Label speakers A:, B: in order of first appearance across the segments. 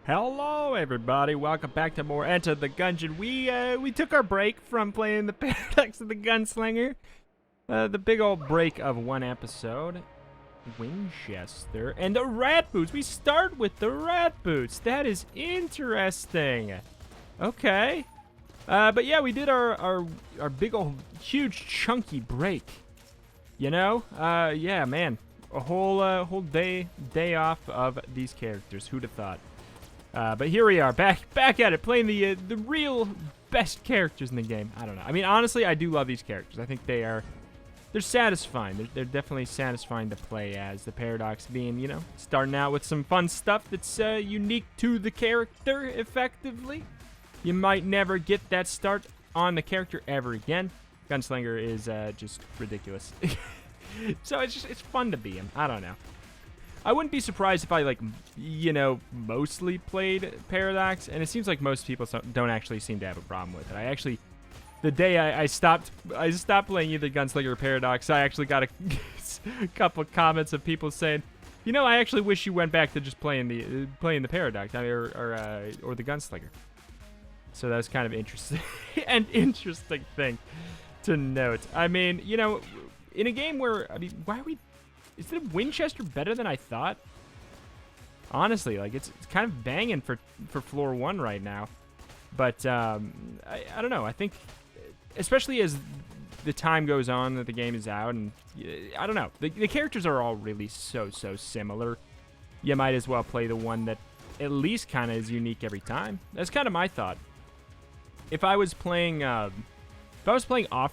A: Hello, everybody. Welcome back to more Enter the Gungeon. We took our break from playing the Paradox of the Gunslinger. The big old break of one episode. Winchester and the rat boots. We start with the rat boots. That is interesting. Okay. But yeah, we did our big old huge chunky break. You know? Yeah, man. A whole day off of these characters. Who'd have thought? But here we are, back at it, playing the real best characters in the game. I don't know. I mean, honestly, I do love these characters. I think they're satisfying. They're definitely satisfying to play as. The Paradox being, you know, starting out with some fun stuff that's unique to the character, effectively. You might never get that start on the character ever again. Gunslinger is just ridiculous. So it's fun to be him. I don't know. I wouldn't be surprised if I, like, you know, mostly played Paradox, and it seems like most people don't actually seem to have a problem with it. I actually, the day I stopped playing either Gunslinger or Paradox, I actually got a couple of comments of people saying, you know, I actually wish you went back to just playing the Paradox or the Gunslinger. So that's kind of interesting, an interesting thing to note. I mean, you know, in a game where, I mean, why are we? Is the Winchester better than I thought? Honestly, like, it's kind of banging for floor 1 right now. But, I don't know. I think, especially as the time goes on that the game is out, and I don't know. The characters are all really so similar. You might as well play the one that at least kind of is unique every time. That's kind of my thought. If I was playing off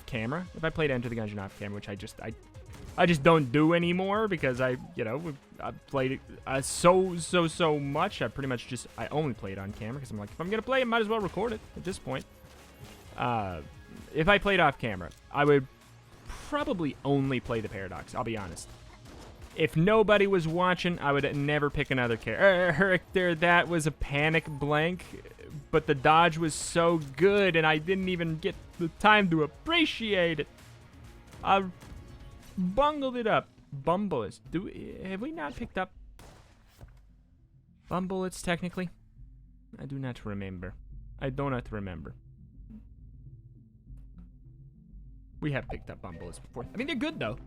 A: camera, if I played Enter the Gungeon off camera, which I just don't do anymore because I've played it so much. I only play it on camera because I'm like, if I'm gonna play it, might as well record it at this point. If I played off camera, I would probably only play the Paradox. I'll be honest. If nobody was watching, I would never pick another character. That was a panic blank, but the dodge was so good, and I didn't even get the time to appreciate it. I bungled it up. Bullets. Have we not picked up bullets technically? I do not remember. I do not remember. We have picked up bullets before. I mean, they're good though.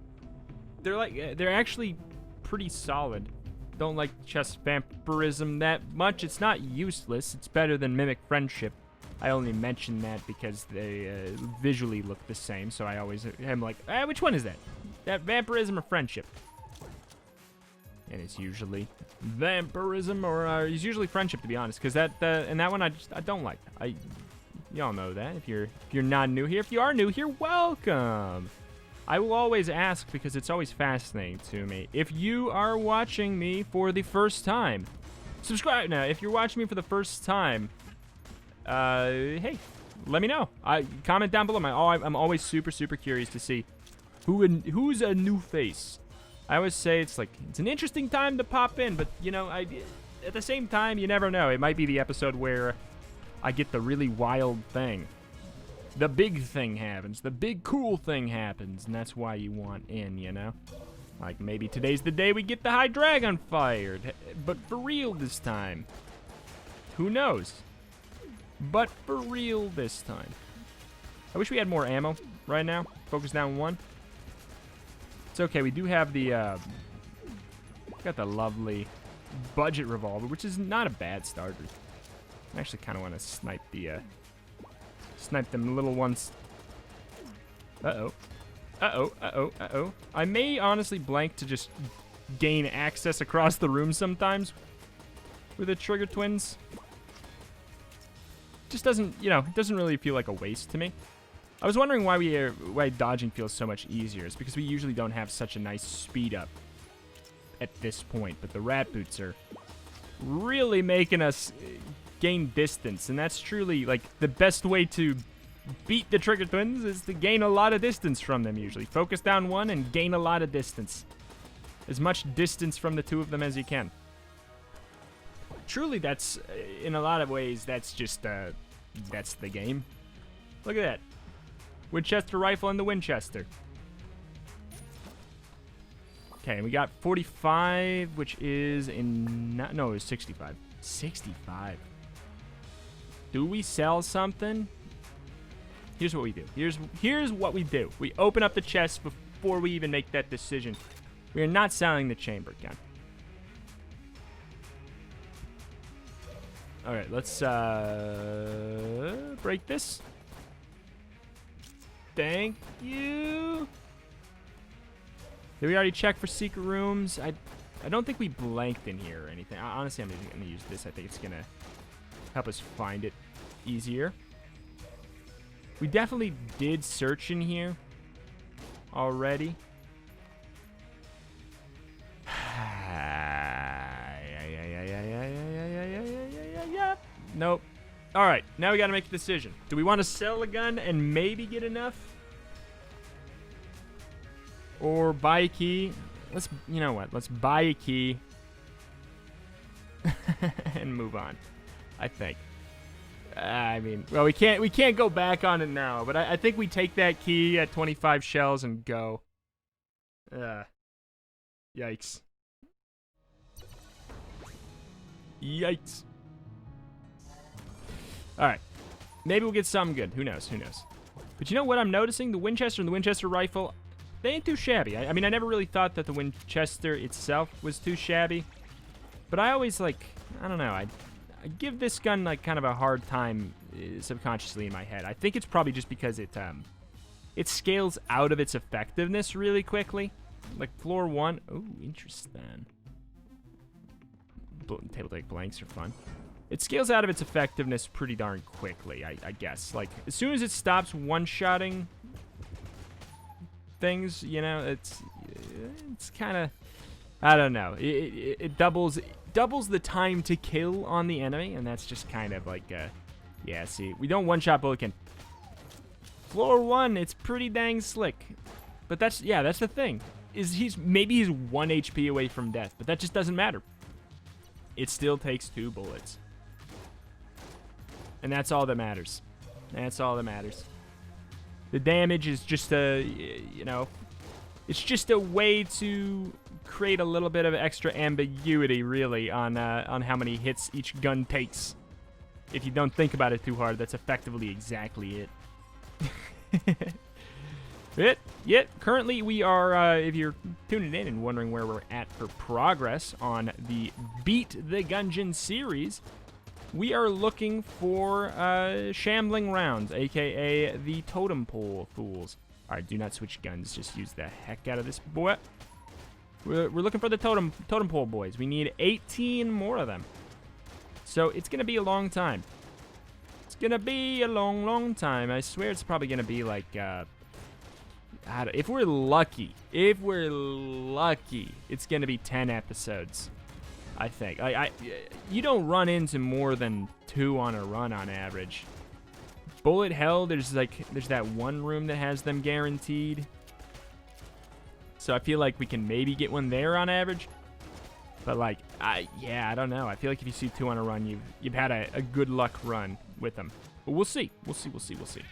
A: They're actually pretty solid. Don't like chest vampirism that much. It's not useless. It's better than mimic friendship. I only mention that because they visually look the same, so I always am like, which one is that? That vampirism or friendship? And it's usually vampirism, or it's usually friendship, to be honest, because that one I don't like. Y'all know that. If you're not new here, if you are new here, welcome. I will always ask because it's always fascinating to me. If you are watching me for the first time, subscribe now. If you're watching me for the first time, hey, let me know. Comment down below. I'm always super curious to see who's a new face. I always say it's an interesting time to pop in, but you know, at the same time, you never know. It might be the episode where I get the really wild thing. The big thing happens. The big cool thing happens, and that's why you want in, you know? Like maybe today's the day we get the High Dragon fired, but for real this time. Who knows? But for real this time. I wish we had more ammo right now. Focus down 1. It's okay. We do have the got the lovely budget revolver, which is not a bad starter. I actually kind of want to snipe them little ones. Uh-oh. I may honestly blank to just gain access across the room sometimes with the trigger twins. Just doesn't, you know, it doesn't really feel like a waste to me. I was wondering why dodging feels so much easier. It's because we usually don't have such a nice speed up at this point, but the rat boots are really making us gain distance, and that's truly like the best way to beat the trigger twins is to gain a lot of distance from them. Usually focus down 1 and gain a lot of distance, as much distance from the 2 of them as you can. Truly, that's in a lot of ways that's just that's the game. Look at that Winchester rifle and the Winchester. Okay, we got 45, which is in no, it's 65. 65. Do we sell something? Here's what we do. Here's what we do. We open up the chest before we even make that decision. We are not selling the chamber gun. All right, let's break this. Thank you. Did we already check for secret rooms? I don't think we blanked in here or anything. Honestly, I'm going to use this. I think it's going to help us find it easier. We definitely did search in here already. Nope. All right, now we got to make a decision. Do we want to sell a gun and maybe get enough? Or buy a key? You know what? Let's buy a key and move on. I think. I mean, well, we can't go back on it now, but I think we take that key at 25 shells and go. Yikes. Yikes. All right. Maybe we'll get something good. Who knows? Who knows? But you know what I'm noticing? The Winchester and the Winchester rifle, they ain't too shabby. I mean, I never really thought that the Winchester itself was too shabby. But I always, like, I don't know. I give this gun, like, kind of a hard time subconsciously in my head. I think it's probably just because it scales out of its effectiveness really quickly. Like, floor 1. Oh, interesting. Table take blanks are fun. It scales out of its effectiveness pretty darn quickly, I guess. Like, as soon as it stops one-shotting things, you know, it's kind of, I don't know. It doubles the time to kill on the enemy, and that's just kind of like, yeah, see, we don't one-shot Bulletkin. Floor 1, it's pretty dang slick. But that's the thing. Maybe he's 1 HP away from death, but that just doesn't matter. It still takes 2 bullets. And that's all that matters. That's all that matters. The damage is just you know, it's just a way to create a little bit of extra ambiguity, really, on how many hits each gun takes. If you don't think about it too hard, that's effectively exactly it. Currently, we are, if you're tuning in and wondering where we're at for progress on the Beat the Gungeon series, we are looking for shambling rounds, a.k.a. the totem pole fools. All right, do not switch guns. Just use the heck out of this boy. We're looking for the totem pole boys. We need 18 more of them. So it's going to be a long time. It's going to be a long, long time. I swear it's probably going to be like, if we're lucky, it's going to be 10 episodes. I think. You don't run into more than 2 on a run on average. Bullet Hell, there's that one room that has them guaranteed. So I feel like we can maybe get one there on average. But like, I don't know. I feel like if you see 2 on a run, you've had a good luck run with them. But we'll see. We'll see.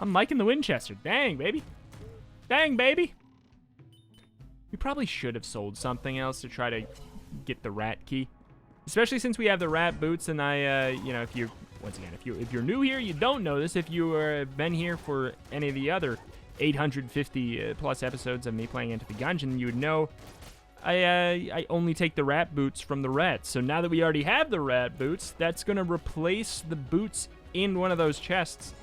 A: I'm liking the Winchester. Dang, baby. Dang, baby. We probably should have sold something else to try to get the rat key, especially since we have the rat boots. And you know, if you're new here, you don't know this. If you have been here for any of the other 850 plus episodes of me playing Enter the Gungeon, you would know I only take the rat boots from the rats. So now that we already have the rat boots, that's gonna replace the boots in one of those chests.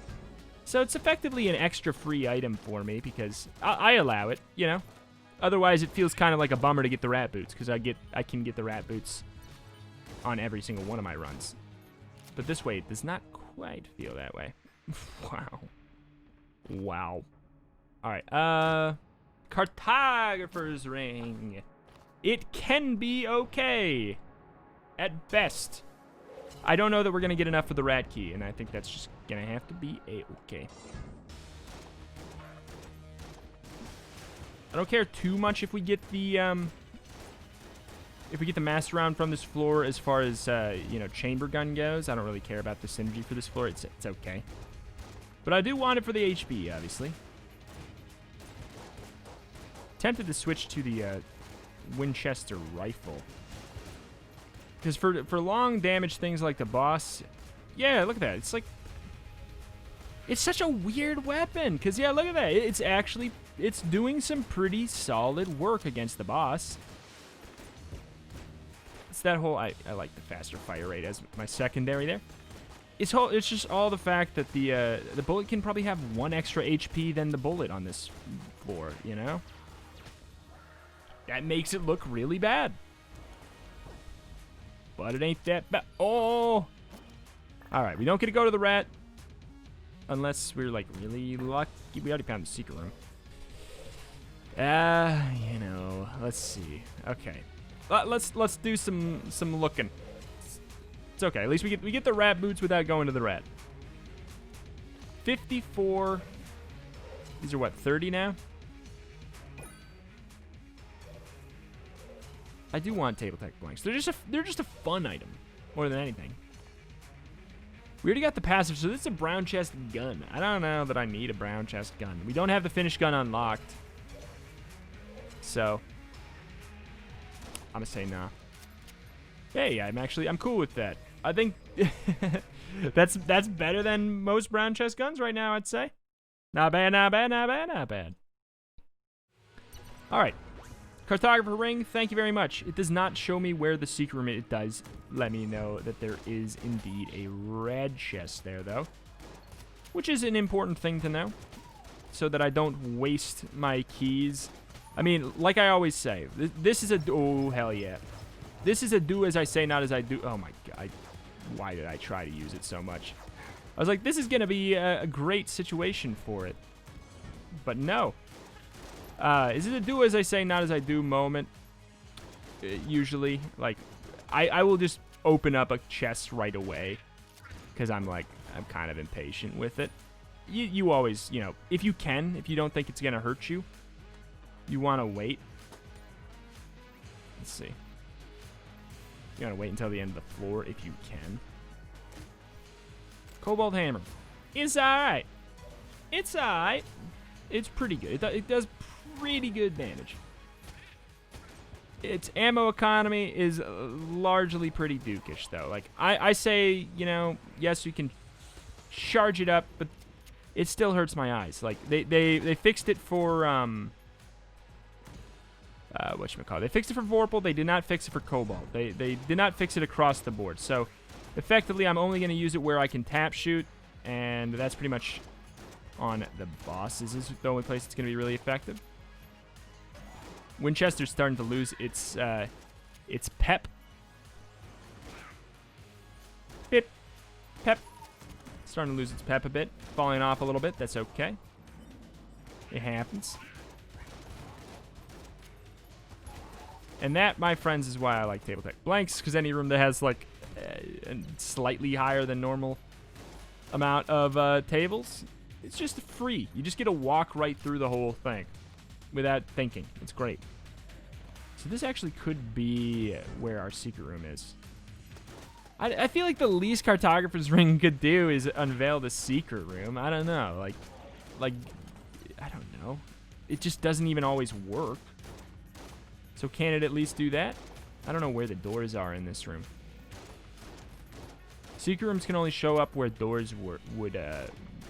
A: So it's effectively an extra free item for me because I allow it, you know. Otherwise, it feels kind of like a bummer to get the rat boots because I can get the rat boots on every single one of my runs. But this way, it does not quite feel that way. Wow. All right. Cartographer's ring. It can be okay. At best. I don't know that we're going to get enough for the rat key, and I think that's just going to have to be a-okay. I don't care too much if we get the master round from this floor as far as you know, chamber gun goes. I don't really care about the synergy for this floor. It's okay. But I do want it for the HP, obviously. Tempted to switch to the Winchester rifle. Because for long damage things like the boss, yeah, look at that. It's like, it's such a weird weapon. Because, yeah, look at that. It's actually, it's doing some pretty solid work against the boss. It's that whole, I like the faster fire rate as my secondary there. It's just all the fact that the bullet can probably have 1 extra HP than the bullet on this floor, you know? That makes it look really bad. But it ain't that bad. Oh! Alright, we don't get to go to the rat. Unless we're, like, really lucky. We already found the secret room. You know, let's see. Okay. Let's do some looking. It's okay. At least we get the rat boots without going to the rat. 54. These are what, 30 now? I do want table tech blanks. They're just a fun item more than anything. We already got the passive, so this is a brown chest gun. I don't know that I need a brown chest gun. We don't have the finished gun unlocked. So I'm gonna say nah. Hey, I'm cool with that. I think that's better than most brown chest guns right now, I'd say. Not bad, not bad, not bad, not bad. Alright. Cartographer ring, thank you very much. It does not show me where the secret room is. It does let me know that there is indeed a red chest there, though. Which is an important thing to know. So that I don't waste my keys. I mean, like I always say, this is a... Oh, hell yeah. This is a do as I say, not as I do. Oh, my God. Why did I try to use it so much? I was like, this is going to be a great situation for it. But no. Is it a do as I say, not as I do moment? Usually. Like, I will just open up a chest right away. Because I'm kind of impatient with it. You always, you know, if you don't think it's going to hurt you, you want to wait. Let's see. You want to wait until the end of the floor if you can. Cobalt hammer. It's alright. It's alright. It's pretty good. It does pretty good damage. Its ammo economy is largely pretty dukish, though. Like, I say, you know, yes, you can charge it up, but it still hurts my eyes. Like, they fixed it for, whatchamacallit. They fixed it for Vorpal. They did not fix it for Cobalt. They did not fix it across the board. So, effectively, I'm only going to use it where I can tap shoot, and that's pretty much on the bosses is the only place it's going to be really effective. Winchester's starting to lose its pep. Pep. Starting to lose its pep a bit. Falling off a little bit. That's okay. It happens. And that, my friends, is why I like table tech blanks, because any room that has, like, a slightly higher than normal amount of tables, it's just free. You just get to walk right through the whole thing without thinking. It's great. So this actually could be where our secret room is. I feel like the least Cartographer's ring could do is unveil the secret room. I don't know. Like, I don't know. It just doesn't even always work. So can it at least do that? I don't know where the doors are in this room. Secret rooms can only show up where doors would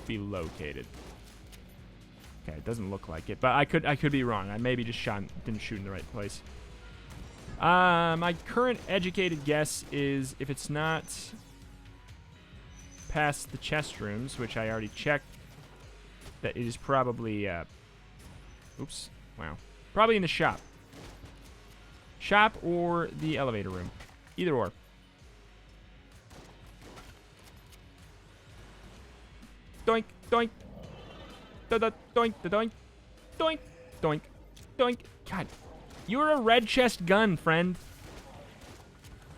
A: be located. Okay, it doesn't look like it, but I could be wrong. I maybe just didn't shoot in the right place. My current educated guess is if it's not past the chest rooms, which I already checked, that it is probably oops, wow, probably in the shop. Shop or the elevator room. Either or. Doink, doink. Da-da, doink, da-doink. Doink, doink, doink. God, you're a red chest gun, friend.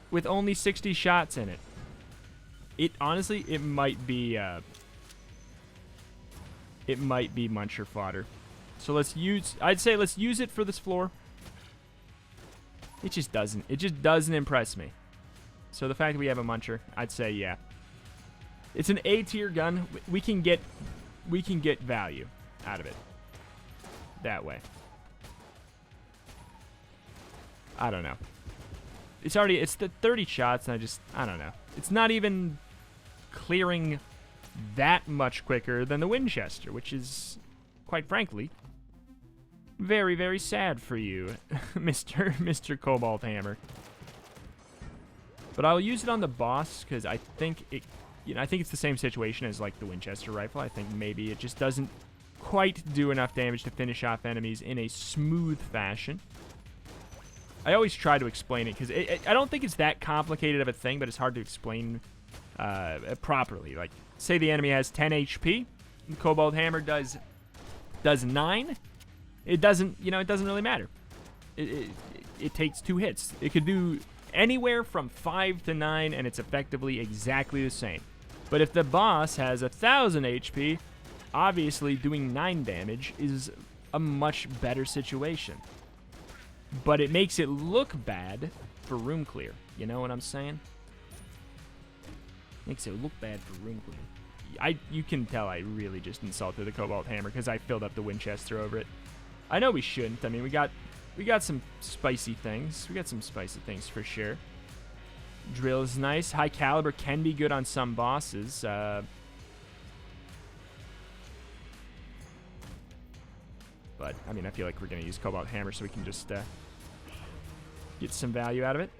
A: With only 60 shots in it. It, honestly, it might be muncher fodder. So let's use, I'd say let's use it for this floor. It just doesn't impress me. So the fact that we have a muncher, I'd say yeah. It's an A tier gun. We can get value out of it. That way. I don't know. it's the 30 shots, and I don't know. It's not even clearing that much quicker than the Winchester, which is, quite frankly, very, very sad for you, Mr. Cobalt Hammer. But I'll use it on the boss because I think I think it's the same situation as like the Winchester rifle. I think maybe it just doesn't quite do enough damage to finish off enemies in a smooth fashion. I always try to explain it because I don't think it's that complicated of a thing, but it's hard to explain properly. Like, say the enemy has 10 HP, the Cobalt Hammer does 9. It doesn't really matter. It takes 2 hits. It could do anywhere from 5 to 9, and it's effectively exactly the same. But if the boss has 1,000 HP, obviously doing 9 damage is a much better situation. But it makes it look bad for room clear. You know what I'm saying? Makes it look bad for room clear. You can tell I really just insulted the Cobalt Hammer because I filled up the Winchester over it. I know we shouldn't. I mean, we got some spicy things. We got some spicy things for sure. Drill is nice. High caliber can be good on some bosses. But, I mean, I feel like we're going to use Cobalt Hammer so we can just get some value out of it.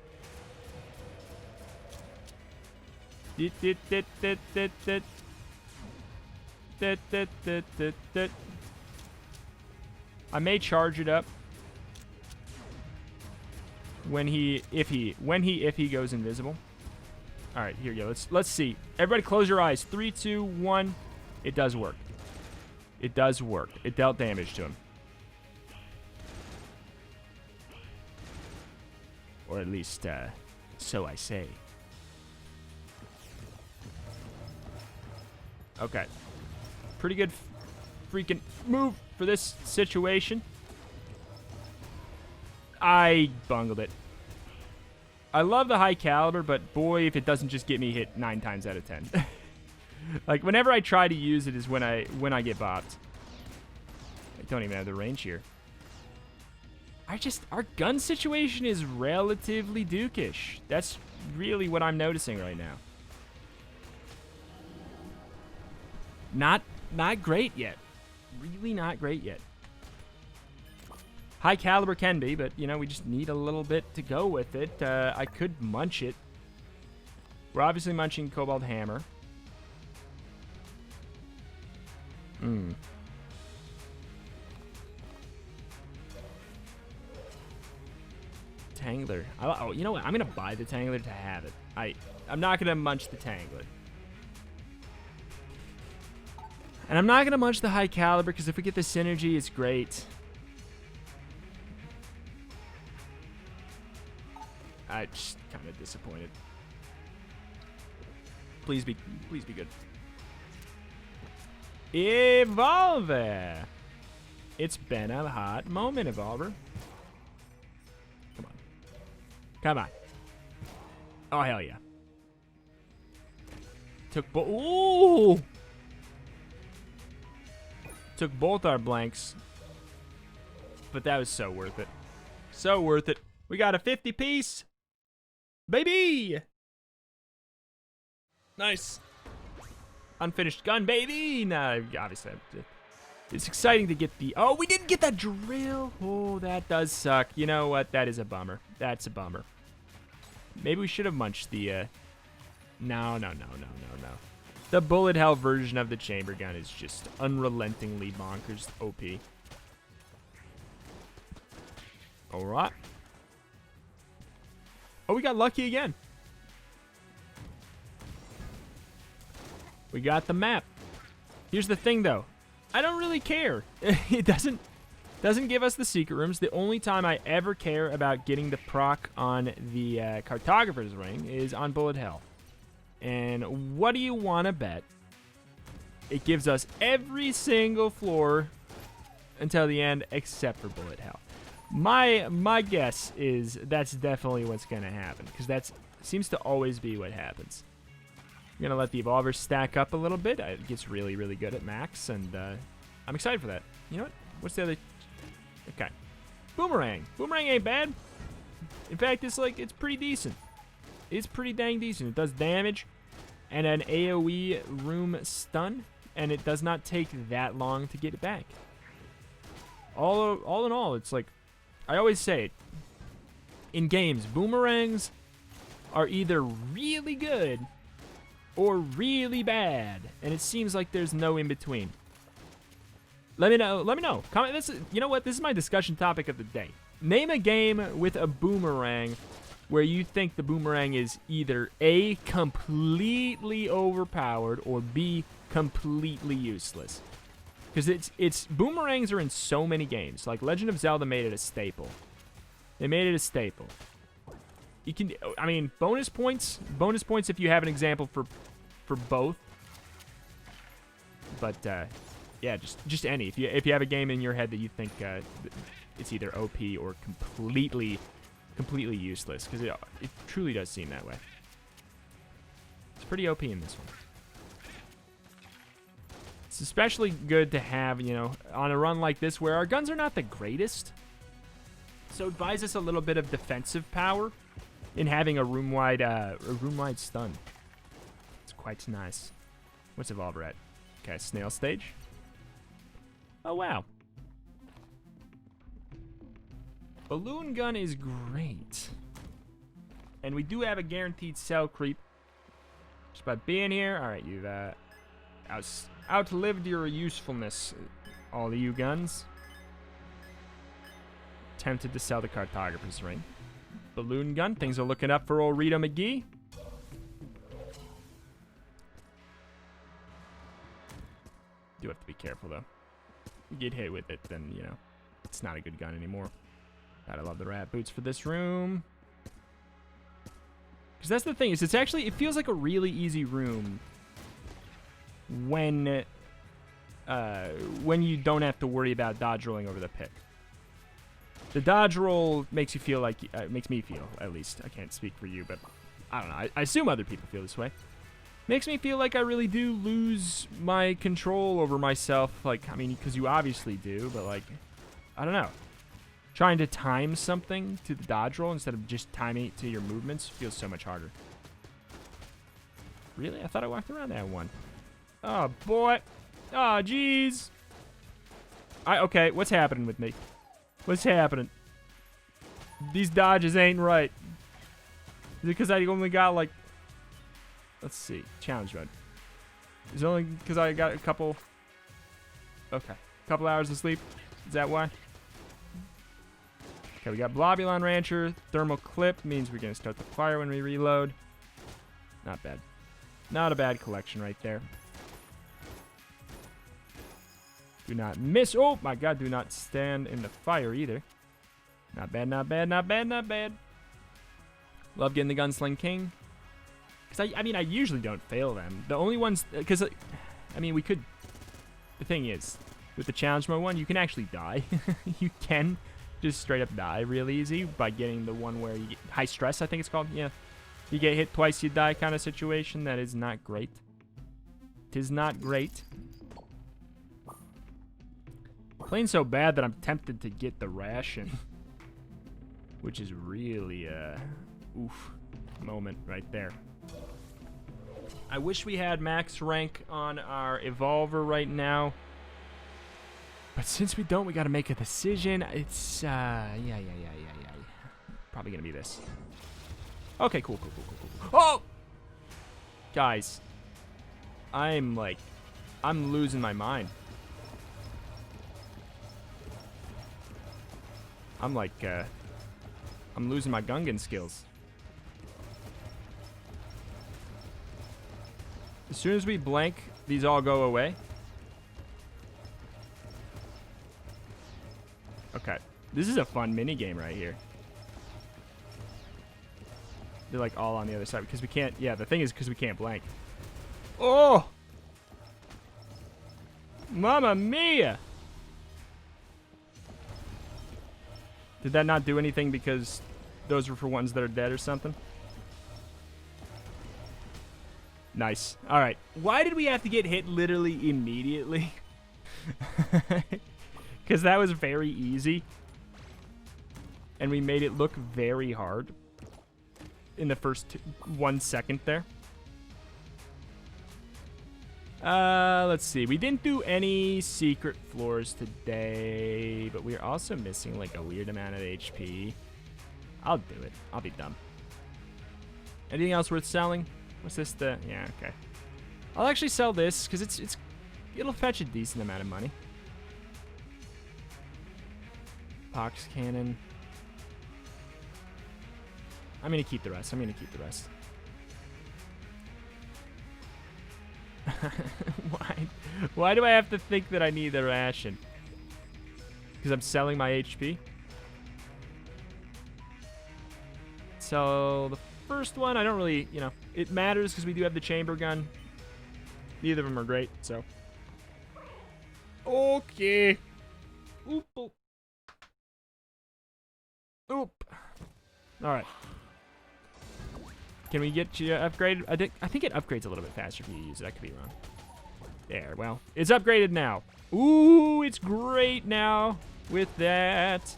A: I may charge it up if he goes invisible. All right, here you go. Let's see. Everybody close your eyes. 3, 2, 1. It does work. It does work. It dealt damage to him. Or at least, so I say. Okay. Pretty good freaking move for this situation. I bungled it. I love the high caliber, but boy, if it doesn't just get me hit 9 times out of 10. Like, whenever I try to use it is when I get bopped. I don't even have the range here. Our gun situation is relatively dukish. That's really what I'm noticing right now. Not great yet. Really not great yet. High caliber can be, but, you know, we just need a little bit to go with it. I could munch it. We're obviously munching Cobalt Hammer. Tangler. Oh, you know what? I'm going to buy the Tangler to have it. I'm not going to munch the Tangler. And I'm not going to munch the high caliber because if we get the synergy, it's great. I'm just kind of disappointed. Please be good. Evolve! It's been a hot moment, Evolver. Come on. Come on. Oh, hell yeah. Ooh! Took both our blanks. But that was so worth it. So worth it. We got a 50 piece. Baby! Nice. Unfinished gun, baby! Nah, obviously. It's exciting to get the... Oh, we didn't get that drill! Oh, that does suck. You know what? That is a bummer. That's a bummer. Maybe we should have munched the... No. The bullet hell version of the chamber gun is just unrelentingly bonkers OP. Alright. Oh, we got lucky again. We got the map. Here's the thing, though. I don't really care. It doesn't give us the secret rooms. The only time I ever care about getting the proc on the Cartographer's Ring is on Bullet Hell. And what do you want to bet? It gives us every single floor until the end except for Bullet Hell. My guess is that's definitely what's going to happen because that seems to always be what happens. I'm going to let the Evolver stack up a little bit. It gets really, really good at max, and I'm excited for that. You know what? What's the other? Okay. Boomerang. Boomerang ain't bad. In fact, it's pretty decent. It's pretty dang decent. It does damage and an AoE room stun, and it does not take that long to get it back. All in all, it's like, I always say it, in games, boomerangs are either really good or really bad, and it seems like there's no in between. Let me know. Comment. You know what? This is my discussion topic of the day. Name a game with a boomerang where you think the boomerang is either A, completely overpowered, or B, completely useless. Because it's boomerangs are in so many games. Like Legend of Zelda made it a staple. They made it a staple. You can, I mean, bonus points if you have an example for both. But yeah, just any. If you have a game in your head that you think it's either OP or completely useless, because it truly does seem that way. It's pretty OP in this one. It's especially good to have, you know, on a run like this where our guns are not the greatest. So it buys us a little bit of defensive power in having a room-wide stun. It's quite nice. What's Evolver at? Okay, snail stage. Oh, wow. Balloon gun is great. And we do have a guaranteed cell creep. Just by being here. Alright, you've outlived your usefulness, all of you guns. Tempted to sell the cartographer's ring. Balloon gun. Things are looking up for old Rita McGee. Do have to be careful, though. You get hit with it, then, you know, it's not a good gun anymore. God, I love the rat boots for this room. Because that's the thing, is it feels like a really easy room when you don't have to worry about dodge rolling over the pick. The dodge roll makes you feel like, makes me feel, at least. I can't speak for you, but I don't know. I assume other people feel this way. Makes me feel like I really do lose my control over myself. Like, I mean, because you obviously do, but like, I don't know. Trying to time something to the dodge roll instead of just timing it to your movements feels so much harder. Really? I thought I walked around that one. Oh, boy. Oh, jeez. Okay, what's happening with me? What's happening? These dodges ain't right. Is it because I only got, like... Let's see. Challenge mode. Is it only because I got a couple... Okay. Couple hours of sleep? Is that why? Okay, we got Blobulon Rancher. Thermal Clip means we're going to start the fire when we reload. Not bad. Not a bad collection right there. Do not miss. Oh, my God. Do not stand in the fire either. Not bad, not bad, not bad, not bad. Love getting the Gunsling King. Because, I mean, I usually don't fail them. The only ones... Because, I mean, we could... The thing is, with the challenge mode one, you can actually die. You can just straight up die real easy by getting the one where you get high stress, I think it's called. Yeah. You get hit twice, you die kind of situation. That is not great. Tis not great. Playing so bad that I'm tempted to get the ration. Which is really oof moment right there. I wish we had max rank on our Evolver right now. But since we don't, we gotta make a decision. It's, yeah. Probably gonna be this. Okay, cool. Oh! Guys. I'm losing my mind. I'm losing my Gungeon skills. As soon as we blank, these all go away. Okay. This is a fun minigame right here. They're like all on the other side because we can't... Yeah, the thing is because we can't blank. Oh! Mamma mia! Did that not do anything because those were for ones that are dead or something? Nice. All right. Why did we have to get hit literally immediately? Because that was very easy. and we made it look very hard in the first 1 second there. Let's see. We didn't do any secret floors today, but we're also missing like a weird amount of HP. I'll do it. I'll be dumb. Anything else worth selling? What's this? Yeah, okay. I'll actually sell this because it'll fetch a decent amount of money. Pox cannon. I'm gonna keep the rest. Why do I have to think that I need the ration? Because I'm selling my HP? So the first one, I don't really, you know, it matters because we do have the chamber gun. Neither of them are great, so. Okay. Oop. Oop. All right. Can we get you upgraded? I think it upgrades a little bit faster if you use it. I could be wrong. There, well, it's upgraded now. Ooh, it's great now with that.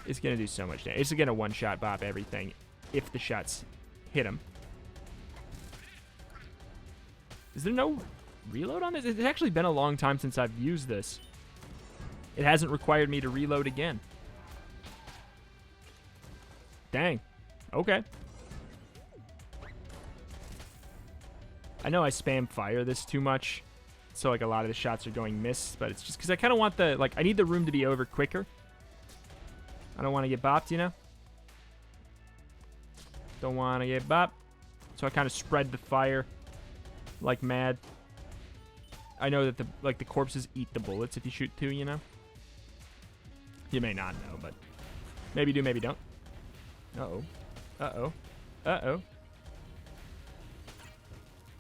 A: It's going to do so much damage. It's going to one-shot bop everything if the shots hit him. Is there no reload on this? It's actually been a long time since I've used this. It hasn't required me to reload again. Dang. Okay. I know I spam fire this too much, so like a lot of the shots are going missed, but it's just because I kind of want the, like, I need the room to be over quicker. I don't want to get bopped, you know? Don't want to get bopped. So I kind of spread the fire like mad. I know that the corpses eat the bullets if you shoot two, you know? You may not know, but maybe do, maybe don't. Uh-oh. Uh-oh. Uh-oh.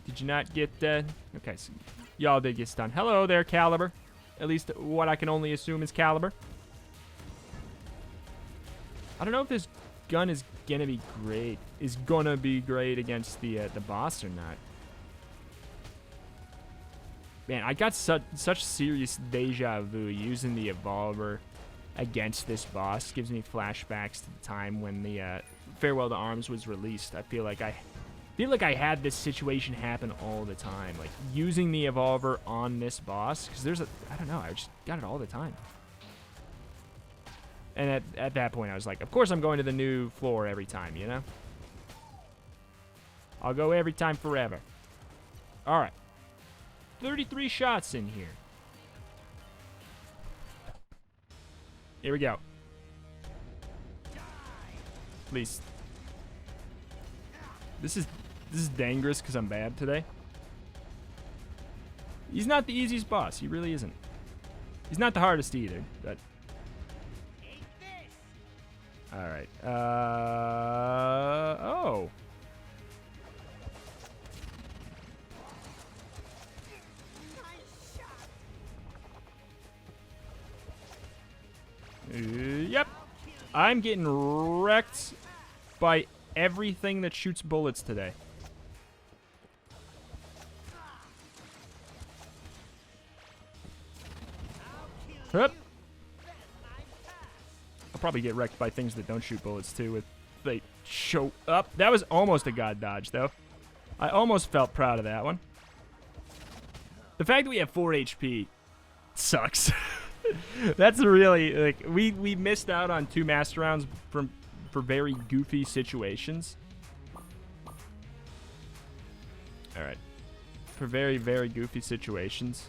A: Did you not get okay, so y'all did get stunned. Hello there, Caliber. At least what I can only assume is Caliber. I don't know if this gun is gonna be great. Against the boss or not. Man, I got such serious deja vu using the Evolver against this boss. Gives me flashbacks to the time when the Farewell to Arms was released. I feel like I had this situation happen all the time, like using the Evolver on this boss, because I don't know, I just got it all the time. And at that point, I was like, of course I'm going to the new floor every time, you know? I'll go every time forever. All right. 33 shots in here. Here we go. At least. This is dangerous because I'm bad today. He's not the easiest boss. He really isn't. He's not the hardest either, but. Alright. Oh. Yep. I'm getting wrecked by everything that shoots bullets today. Hup. I'll probably get wrecked by things that don't shoot bullets too if they show up. That was almost a god dodge though. I almost felt proud of that one. The fact that we have 4 HP sucks. That's really, like, we missed out on 2 master rounds for very goofy situations. Alright. For very, very goofy situations.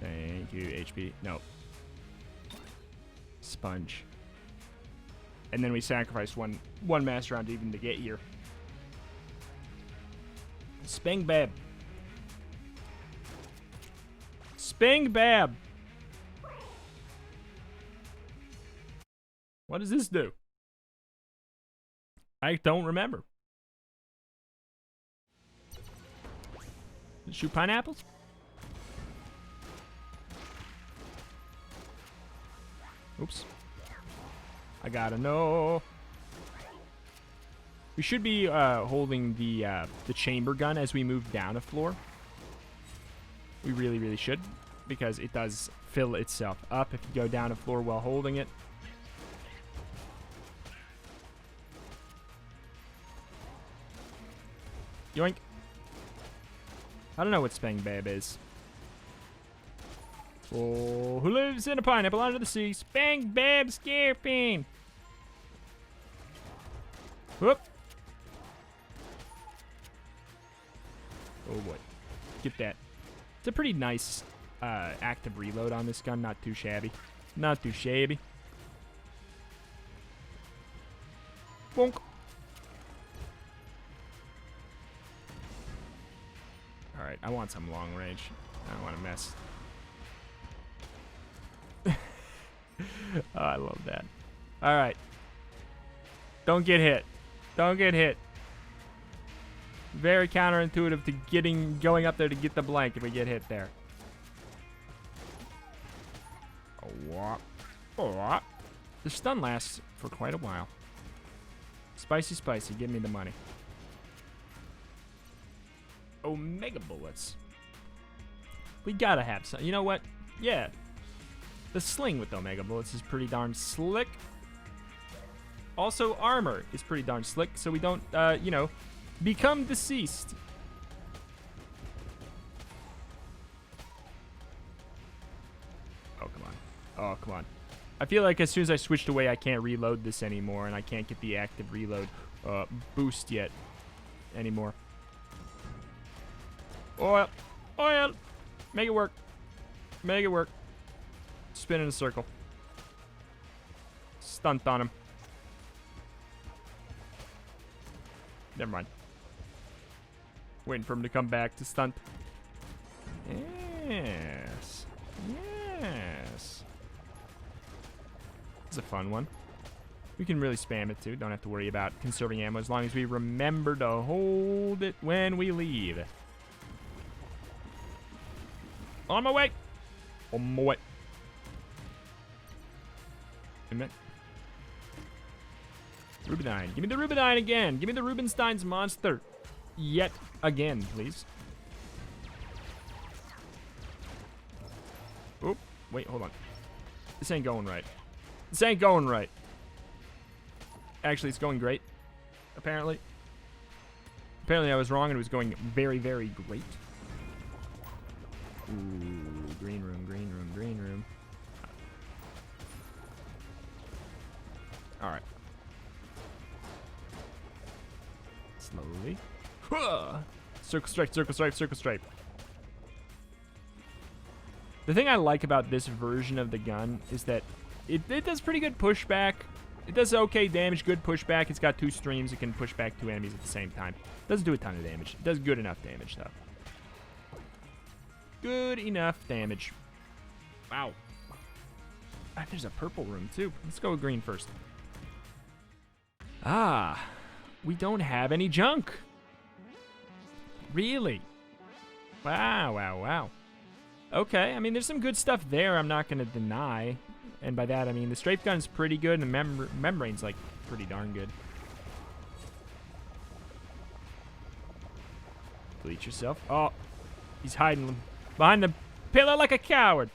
A: Thank you, HP. No. Sponge. And then we sacrificed one master round even to get here. Sping Bab. Sping Bab. What does this do? I don't remember. Does it shoot pineapples? Oops. I gotta know. We should be holding the chamber gun as we move down a floor. We really, really should. because it does fill itself up if you go down a floor while holding it. Yoink. I don't know what Spang Bab is. Oh, who lives in a pineapple under the sea? Spang Bab Scarpin. Whoop. Oh boy. Get that. It's a pretty nice active reload on this gun. Not too shabby. Not too shabby. Bonk. Alright, I want some long range. I don't want to mess. Oh, I love that. Alright. Don't get hit. Don't get hit. Very counterintuitive to going up there to get the blank if we get hit there. Oh, the stun lasts for quite a while. Spicy, spicy. Give me the money. Omega bullets. We gotta have some. You know what? Yeah. The sling with Omega bullets is pretty darn slick. Also, armor is pretty darn slick, so we don't, you know, become deceased. Oh, come on. Oh, come on. I feel like as soon as I switched away, I can't reload this anymore, and I can't get the active reload boost yet anymore. Oil. Oil. Make it work. Make it work. Spin in a circle. Stunt on him. Never mind. Waiting for him to come back to stunt. Yes. Yes. It's a fun one. We can really spam it too. Don't have to worry about conserving ammo as long as we remember to hold it when we leave. On my way. On my way. Wait a minute. Rubinstein. Give me the Rubinstein again. Give me the Rubinstein's monster. Yet again, please. Oop. Wait, hold on. This ain't going right. This ain't going right. Actually, it's going great. Apparently. Apparently I was wrong and it was going very, very great. Ooh, green room, green room, green room. Alright. Slowly. Circle stripe, circle stripe, circle stripe. The thing I like about this version of the gun is that it does pretty good pushback. It does okay damage, good pushback. It's got 2 streams. It can push back 2 enemies at the same time. Doesn't do a ton of damage. It does good enough damage, though. Good enough damage. Wow. Ah, there's a purple room, too. Let's go with green first. Ah. We don't have any junk. Really? Wow, wow, wow. Okay, I mean, there's some good stuff there I'm not going to deny. And by that, I mean, the strafe gun's pretty good, and the membrane's, like, pretty darn good. Bleach yourself. Oh, he's hiding behind the pillar like a coward.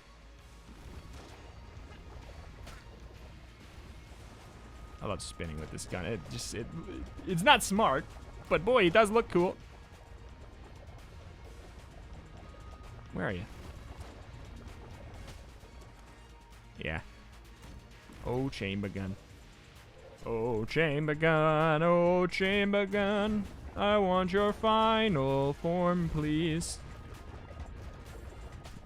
A: I love spinning with this gun. It's not smart, but boy, it does look cool. Where are you? Yeah. Oh, chamber gun. Oh, chamber gun. Oh, chamber gun. I want your final form, please.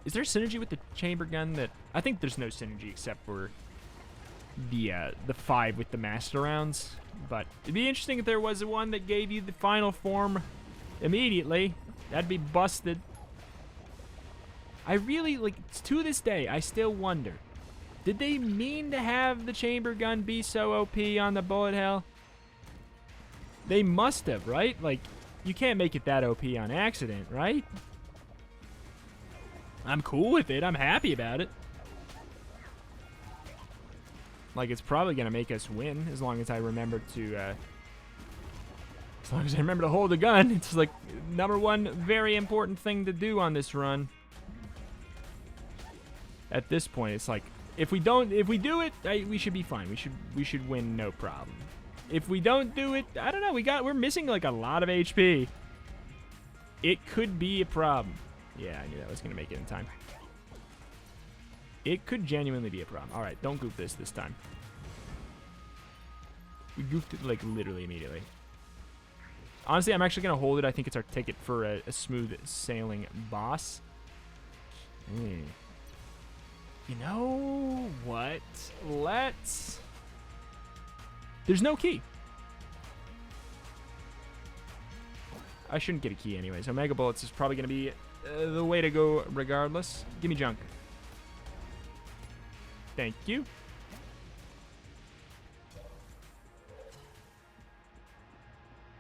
A: Is there synergy with the chamber gun that... I think there's no synergy except for the 5 with the master rounds. But it'd be interesting if there was one that gave you the final form immediately. That'd be busted. I really, like, to this day, I still wonder. Did they mean to have the chamber gun be so OP on the bullet hell? They must have, right? Like, you can't make it that OP on accident, right? I'm cool with it. I'm happy about it. Like, it's probably going to make us win as long as I remember to, as long as I remember to hold the gun. It's, like, #1 very important thing to do on this run. At this point, it's like, if we do it, we should be fine. We should win, no problem. If we don't do it, I don't know. We're missing like a lot of HP. It could be a problem. Yeah, I knew that was gonna make it in time. It could genuinely be a problem. All right, don't goof this time. We goofed it like literally immediately. Honestly, I'm actually gonna hold it. I think it's our ticket for a smooth sailing boss. You know what? Let's... There's no key. I shouldn't get a key anyway, so Mega Bullets is probably going to be the way to go regardless. Give me junk. Thank you.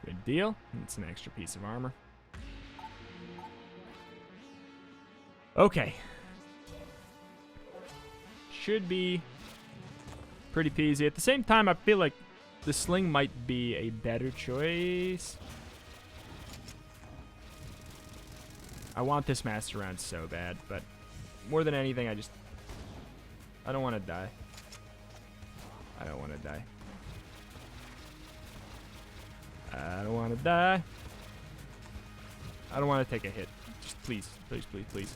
A: Good deal. It's an extra piece of armor. Okay. Should be pretty peasy. At the same time, I feel like the sling might be a better choice. I want this master round so bad, but more than anything, I don't want to die. I don't want to die. I don't want to die. I don't want to take a hit. Just please, please, please, please.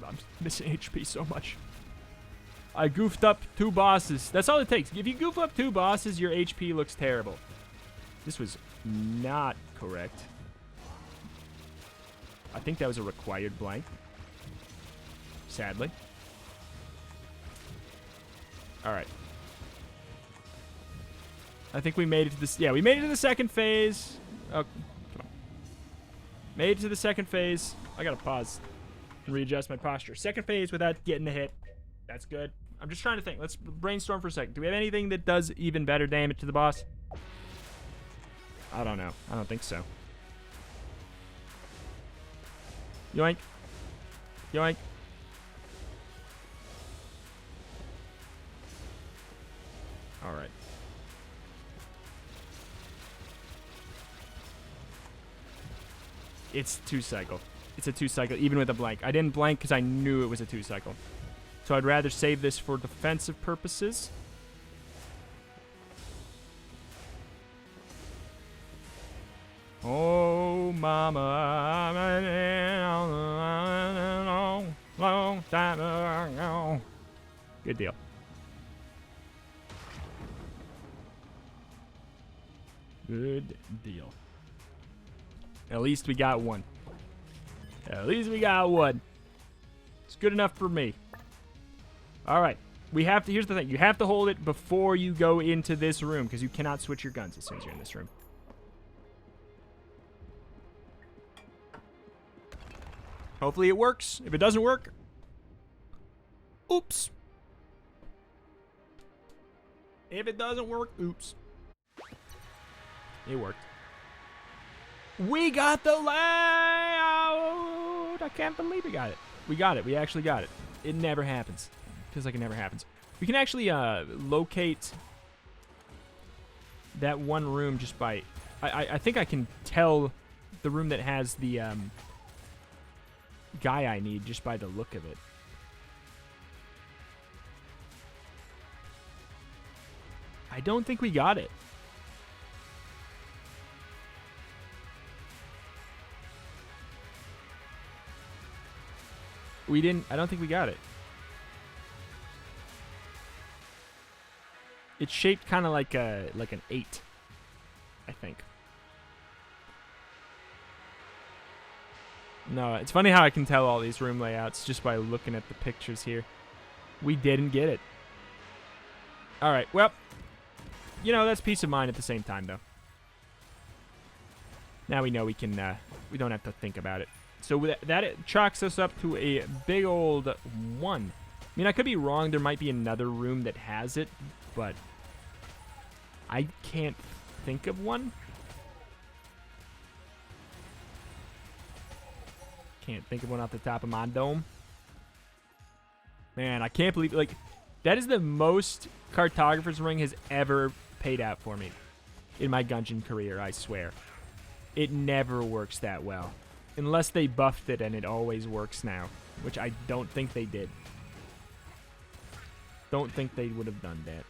A: I'm missing HP so much. I goofed up 2 bosses. That's all it takes. If you goof up 2 bosses, your HP looks terrible. This was not correct. I think that was a required blank. Sadly. Alright. I think we made it to this. Yeah, we made it to the second phase. Oh, come on. Made it to the second phase. I gotta pause and readjust my posture. Second phase without getting a hit. That's good. I'm just trying to think. Let's brainstorm for a second. Do we have anything that does even better damage to the boss? I don't know. I don't think so. Yoink. Yoink. Alright. It's 2-cycle. It's a 2-cycle, even with a blank. I didn't blank because I knew it was a 2-cycle. So I'd rather save this for defensive purposes. Oh, mama, long time ago. Good deal. Good deal. At least we got one. At least we got one. It's good enough for me. All right. We have to, here's the thing. You have to hold it before you go into this room because you cannot switch your guns as soon as you're in this room. Hopefully it works. If it doesn't work, oops. If it doesn't work, oops. It worked. We got the layout! I can't believe we got it. We got it. We actually got it. It never happens. Feels like it never happens. We can actually locate that one room just by... I think I can tell the room that has the guy I need just by the look of it. I don't think we got it. We didn't... I don't think we got it. It's shaped kind of like an 8, I think. No, it's funny how I can tell all these room layouts just by looking at the pictures here. We didn't get it. All right, well, you know, that's peace of mind at the same time, though. Now we know we can, we don't have to think about it. So that chalks us up to a big old 1. I mean, I could be wrong. There might be another room that has it, but I can't think of one. Can't think of one off the top of my dome. Man, I can't believe, like, that is the most Cartographer's Ring has ever paid out for me in my Gungeon career, I swear. It never works that well. Unless they buffed it and it always works now, which I don't think they did. Don't think they would have done that.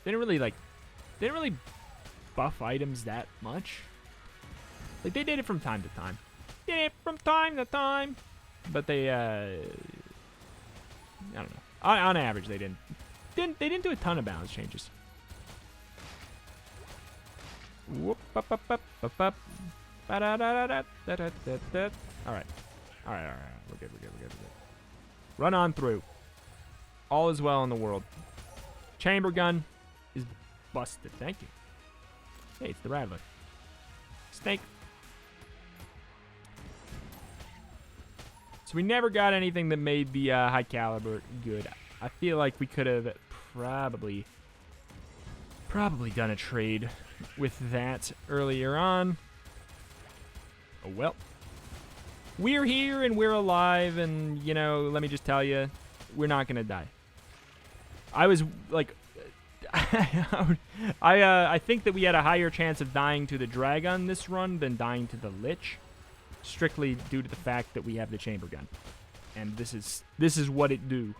A: They didn't really buff items that much. Like, they did it from time to time. But they, I don't know. On average, they didn't do a ton of balance changes. Whoop, up, up, up, up, up. Ba-da-da-da-da, da-da-da-da. All right. We're good. Run on through. All is well in the world. Chamber gun is busted. Thank you. Hey, it's the Rattler. Snake. So we never got anything that made the high caliber good. I feel like we could have probably done a trade with that earlier on. Oh well. We're here and we're alive, and you know, let me just tell you, we're not gonna die. I was like, I think that we had a higher chance of dying to the Dragon this run than dying to the Lich, strictly due to the fact that we have the chamber gun, and this is what it do.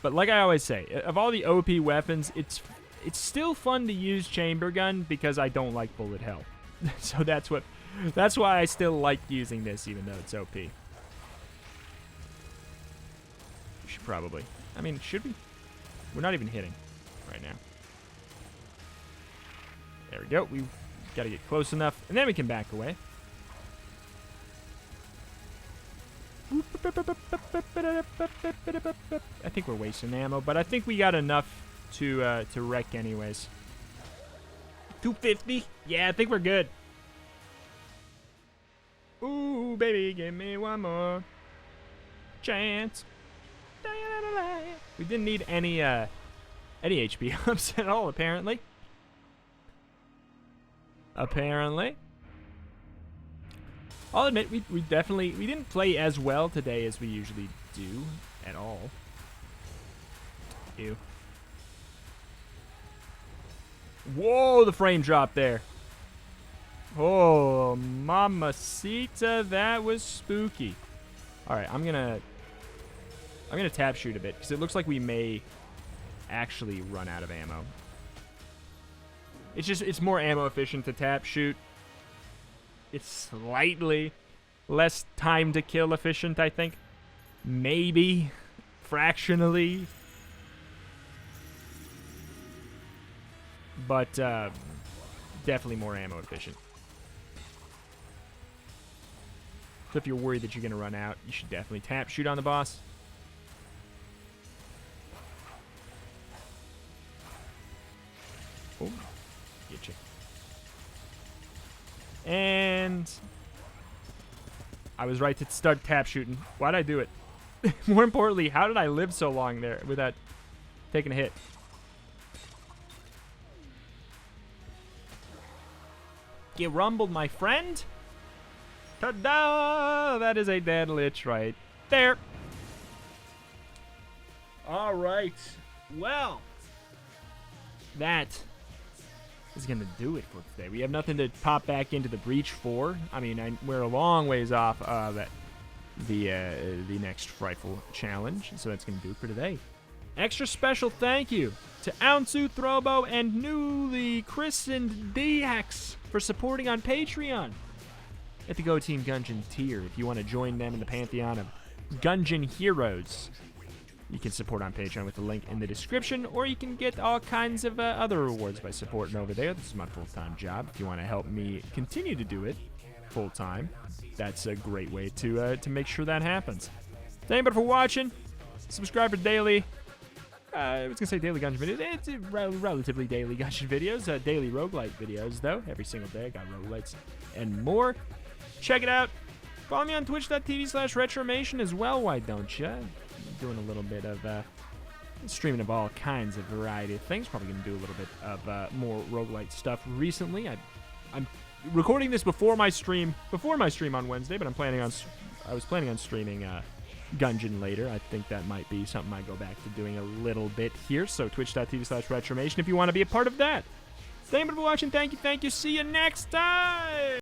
A: But like I always say, of all the OP weapons, it's still fun to use chamber gun because I don't like bullet hell. So that's why I still like using this, even though it's OP. We should probably. I mean, should we? We're not even hitting right now. There we go. We've got to get close enough, and then we can back away. I think we're wasting ammo, but I think we got enough to wreck anyways. 250? Yeah, I think we're good. Ooh, baby, give me one more chance. We didn't need any HP ups at all, apparently. I'll admit, we didn't play as well today as we usually do at all. Ew. Whoa, the frame drop there. Oh, mamacita, that was spooky. All right, I'm gonna tap shoot a bit because it looks like we may actually run out of ammo. It's more ammo efficient to tap shoot. It's slightly less time to kill efficient, I think. Maybe fractionally. But definitely more ammo efficient. So if you're worried that you're going to run out, you should definitely tap shoot on the boss. Oh, get you. And I was right to start tap shooting. Why'd I do it? More importantly, how did I live so long there without taking a hit? Get rumbled, my friend. Ta-da! That is a dead Lich right there. All right. Well, that is going to do it for today. We have nothing to pop back into the breach for. I mean, we're a long ways off of the next frightful challenge, so that's going to do it for today. Extra special thank you to Aonsu, Throwbo, and newly christened D-Hex for supporting on Patreon. At the Go Team Gungeon tier, if you want to join them in the pantheon of Gungeon heroes, you can support on Patreon with the link in the description, or you can get all kinds of other rewards by supporting over there. This is my full-time job. If you want to help me continue to do it full-time, that's a great way to make sure that happens. Thank you for watching. Subscribe for daily. I was going to say daily Gungeon videos. It's relatively daily Gungeon videos. Daily roguelite videos, though. Every single day I got roguelites and more. Check it out. Follow me on twitch.tv/retromation as well. Why don't you? Doing a little bit of streaming of all kinds of variety of things. Probably going to do a little bit of more roguelite stuff recently. I'm recording this before my stream on Wednesday, but I was planning on streaming Gungeon later. I think that might be something I go back to doing a little bit here. So twitch.tv/retromation if you want to be a part of that. Thank you for watching. Thank you. See you next time.